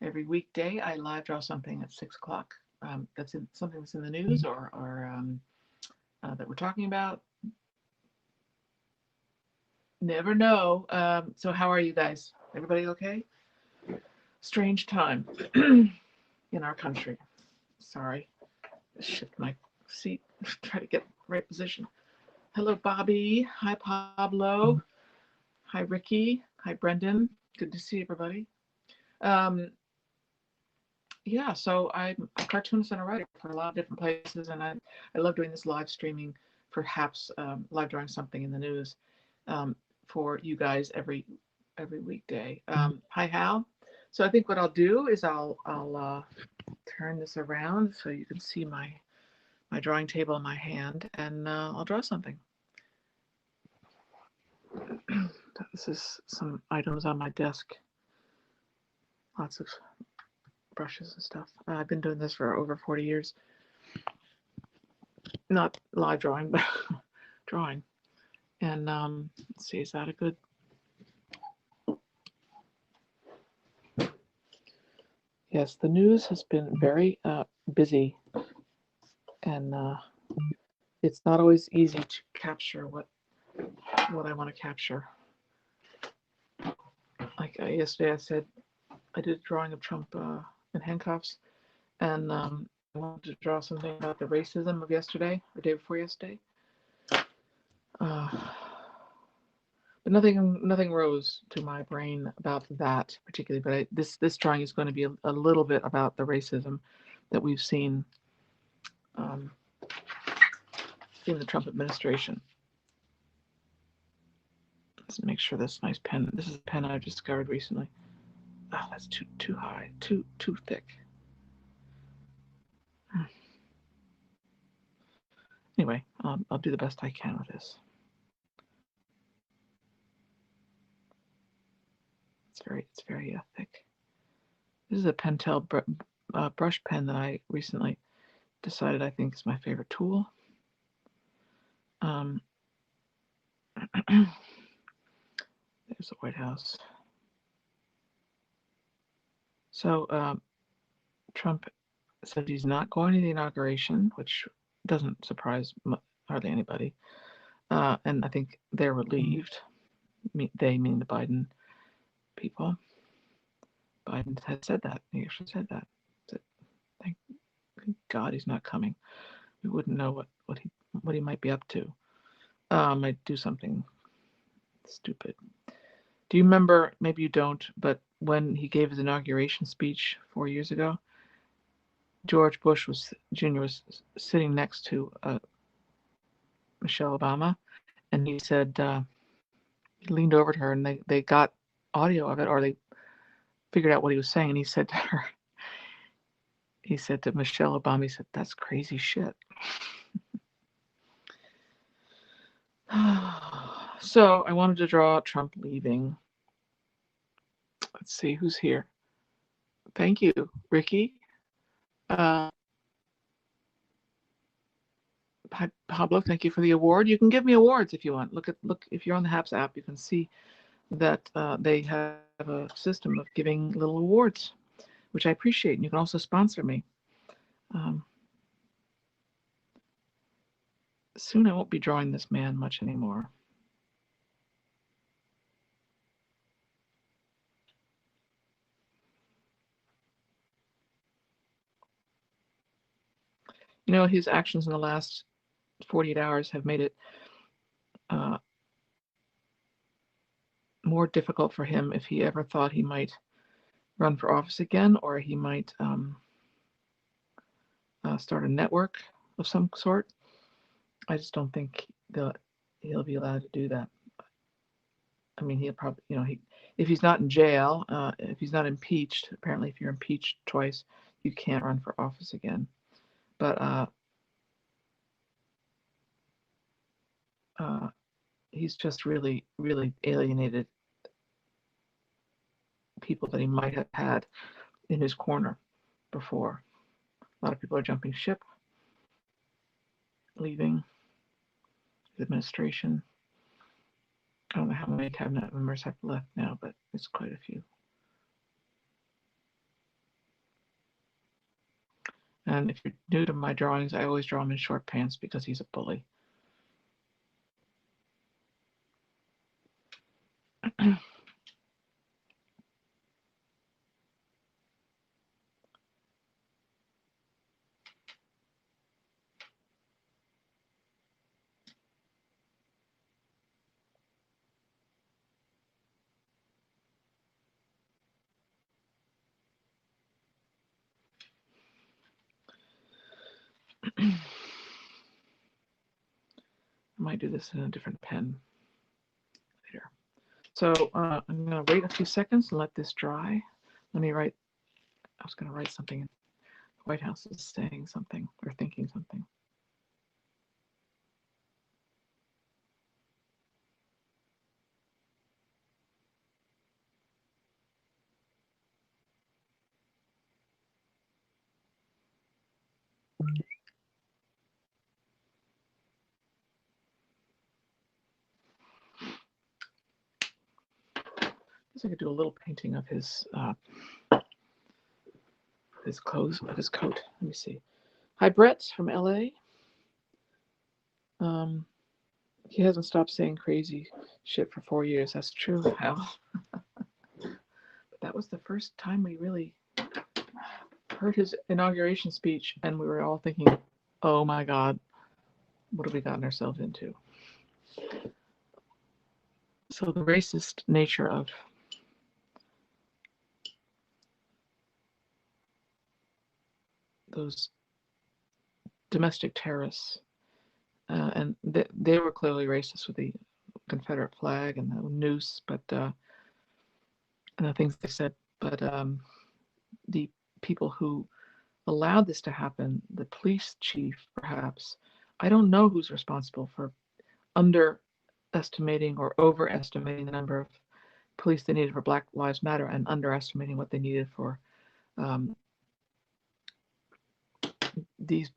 Every weekday, I live draw something at 6 o'clock. Something that's in the news or that we're talking about. Never know. So how are you guys? Everybody okay? Strange time in our country. Sorry, shift my seat. Try to get the right position. Hello, Bobby. Hi, Pablo. Hi, Ricky. Hi, Brendan. Good to see everybody. Um, yeah, so I'm a cartoonist and a writer for a lot of different places, and I love doing this live streaming, perhaps live drawing something in the news um, for you guys every weekday. Hi, Hal. So I think what I'll do is I'll turn this around so you can see my drawing table in my hand, and I'll draw something. This is some items on my desk. Lots of brushes and stuff. I've been doing this for over 40 years. Not live drawing, but drawing. And let's see, is that a good? Yes, the news has been very busy, and it's not always easy to capture what I want to capture. Like yesterday, I said I did a drawing of Trump in handcuffs, and I wanted to draw something about the racism of yesterday, the day before yesterday. But nothing rose to my brain about that particularly. But this drawing is going to be a little bit about the racism that we've seen in the Trump administration. Let's make sure this nice pen. This is a pen I've discovered recently. Oh, that's too high, too thick. Anyway, I'll do the best I can with this. It's very thick. This is a Pentel brush pen that I recently decided I think is my favorite tool. There's the White House. So Trump said he's not going to the inauguration, which doesn't surprise hardly anybody. And I think they're relieved. They mean the Biden people. Biden had said that. He actually said that. Thank God he's not coming. We wouldn't know what he might be up to. Might do something stupid. Do you remember? Maybe you don't, but when he gave his inauguration speech 4 years ago, George Bush Jr. was sitting next to Michelle Obama, and he said he leaned over to her, and they got audio of it, or they figured out what he was saying, and he said to her, he said to Michelle Obama, he said, "That's crazy shit." So I wanted to draw Trump leaving. Let's see who's here. Thank you, Ricky. Pablo, thank you for the award. You can give me awards if you want. Look if you're on the HAPS app, you can see that they have a system of giving little awards, which I appreciate. And you can also sponsor me. Soon I won't be drawing this man much anymore. You know, his actions in the last 48 hours have made it more difficult for him if he ever thought he might run for office again, or he might start a network of some sort. I just don't think he'll be allowed to do that. I mean, he'll probably, if he's not in jail, if he's not impeached, apparently if you're impeached twice, you can't run for office again. But he's just really, really alienated people that he might have had in his corner before. A lot of people are jumping ship, leaving his administration. I don't know how many cabinet members have left now, but it's quite a few. And if you're new to my drawings, I always draw him in short pants because he's a bully. I might do this in a different pen later. So I'm going to wait a few seconds and let this dry. Let me write. I was going to write something. The White House is saying something or thinking something. I guess I could do a little painting of his clothes, of his coat. Let me see. Hi, Brett from LA. He hasn't stopped saying crazy shit for 4 years. That's true, Hal. But that was the first time we really heard his inauguration speech, and we were all thinking, oh my God, what have we gotten ourselves into? So the racist nature of those domestic terrorists, and they were clearly racist with the Confederate flag and the noose, but and the things they said. But the people who allowed this to happen, the police chief, perhaps, I don't know who's responsible for underestimating or overestimating the number of police they needed for Black Lives Matter and underestimating what they needed for these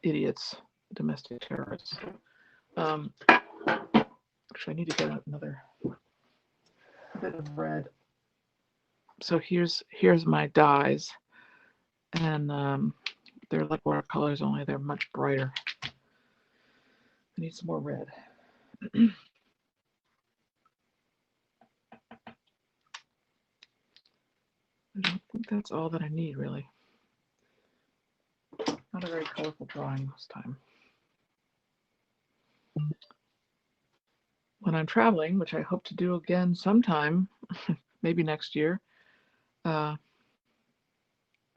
idiots, domestic terrorists. Actually, I need to get out another bit of red. So here's my dyes, and they're like watercolors, only they're much brighter. I need some more red. I don't think that's all that I need, really. Not a very colorful drawing this time. When I'm traveling, which I hope to do again sometime, maybe next year, I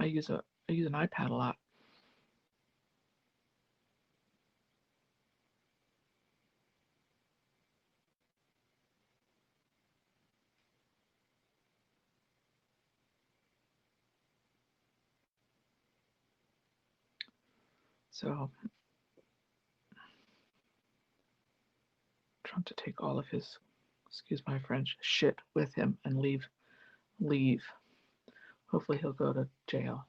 use an iPad a lot. So Trump to take all of his, excuse my French, shit with him and leave. Hopefully he'll go to jail.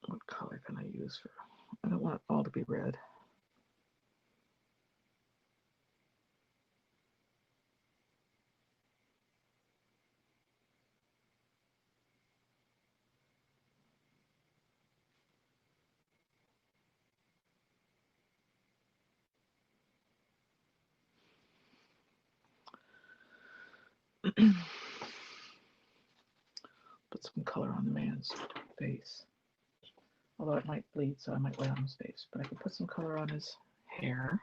What color can I use for? I don't want it all to be red. Put some color on the man's face. Although it might bleed, so I might lay on his face. But I can put some color on his hair.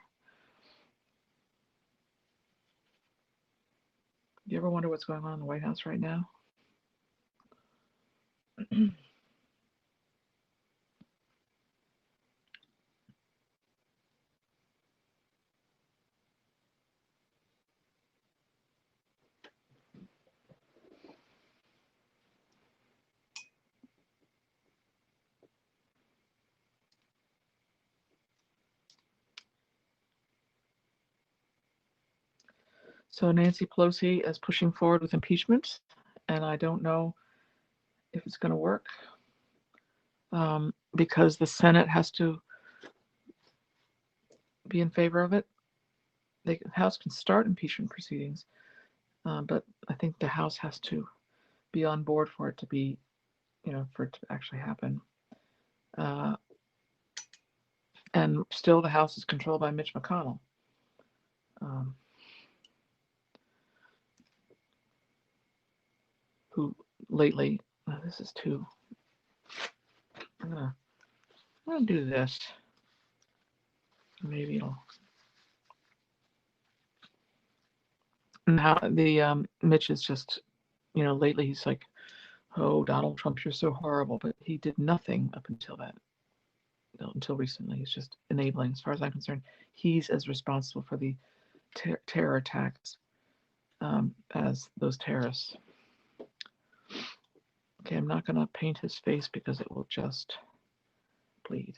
Do you ever wonder what's going on in the White House right now? So Nancy Pelosi is pushing forward with impeachment, and I don't know if it's going to work because the Senate has to be in favor of it. The House can start impeachment proceedings, But I think the House has to be on board for it to be, for it to actually happen. Uh, and still, the House is controlled by Mitch McConnell. Um, who lately, this is too, I'm gonna do this. Maybe it'll. Now the Mitch is just, lately he's like, oh, Donald Trump, you're so horrible, but he did nothing up until that, until recently. He's just enabling, as far as I'm concerned. He's as responsible for the terror attacks as those terrorists. Okay, I'm not going to paint his face because it will just bleed.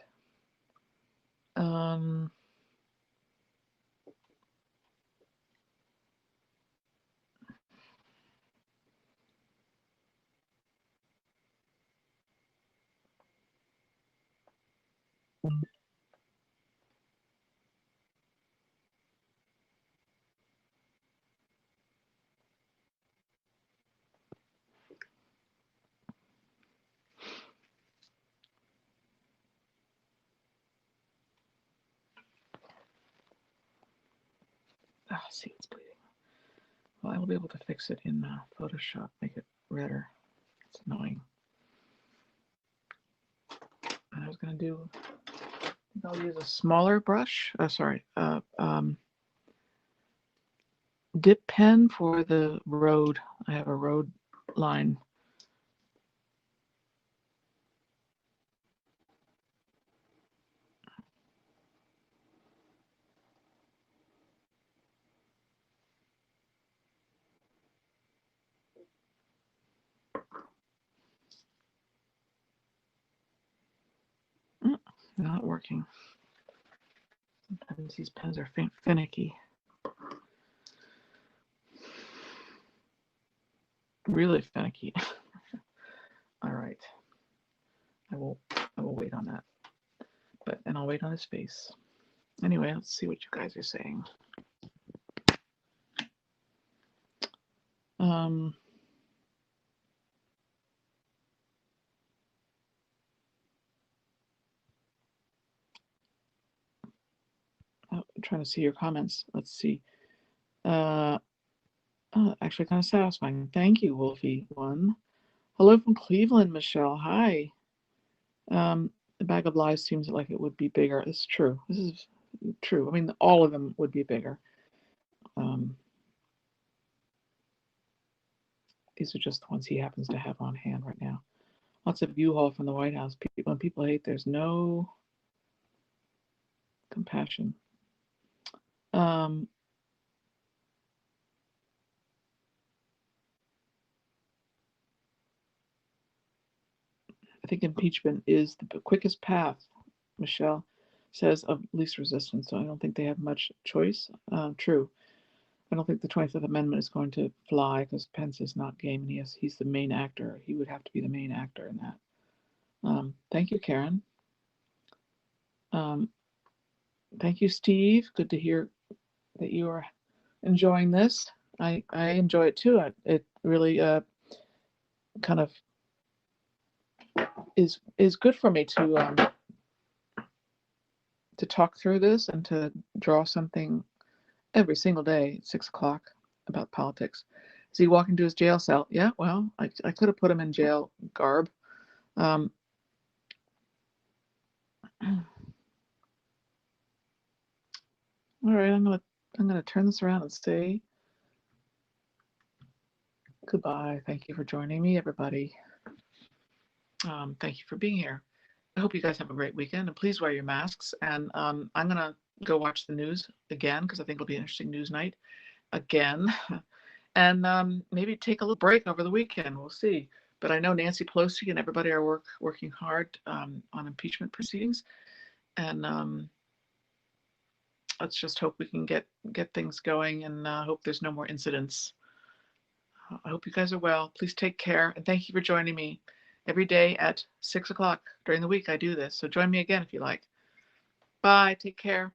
See, it's bleeding. Well, I will be able to fix it in Photoshop, make it redder. It's annoying. And I was going to do, I think I'll use a smaller brush. Dip pen for the road. I have a road line. Not working. Sometimes these pens are finicky. Really finicky. All right. I will wait on that. And I'll wait on his face. Anyway, let's see what you guys are saying. I'm trying to see your comments. Let's see. Actually kind of satisfying. Thank you, Wolfie1. Hello from Cleveland, Michelle. Hi. The bag of lies seems like it would be bigger. It's true. This is true. I mean, all of them would be bigger. These are just the ones he happens to have on hand right now. Lots of U-Haul from the White House. When people hate, there's no compassion. I think impeachment is the quickest path, Michelle says, of least resistance. So I don't think they have much choice. True. I don't think the 25th Amendment is going to fly because Pence is not game and he's the main actor. He would have to be the main actor in that. Thank you, Karen. Thank you, Steve. Good to hear that you are enjoying this. I enjoy it too. It really kind of is good for me to talk through this and to draw something every single day at 6 o'clock about politics. Is he walking to his jail cell? Yeah, well, I could have put him in jail garb. All right, I'm gonna turn this around and say goodbye. Thank you for joining me, everybody. Thank you for being here. I hope you guys have a great weekend, and please wear your masks. And I'm gonna go watch the news again because I think it'll be an interesting news night again. And maybe take a little break over the weekend. We'll see. But I know Nancy Pelosi and everybody are working hard on impeachment proceedings, and let's just hope we can get things going, and hope there's no more incidents. I hope you guys are well. Please take care, and thank you for joining me every day at 6 o'clock during the week. I do this, so join me again if you like. Bye. Take care.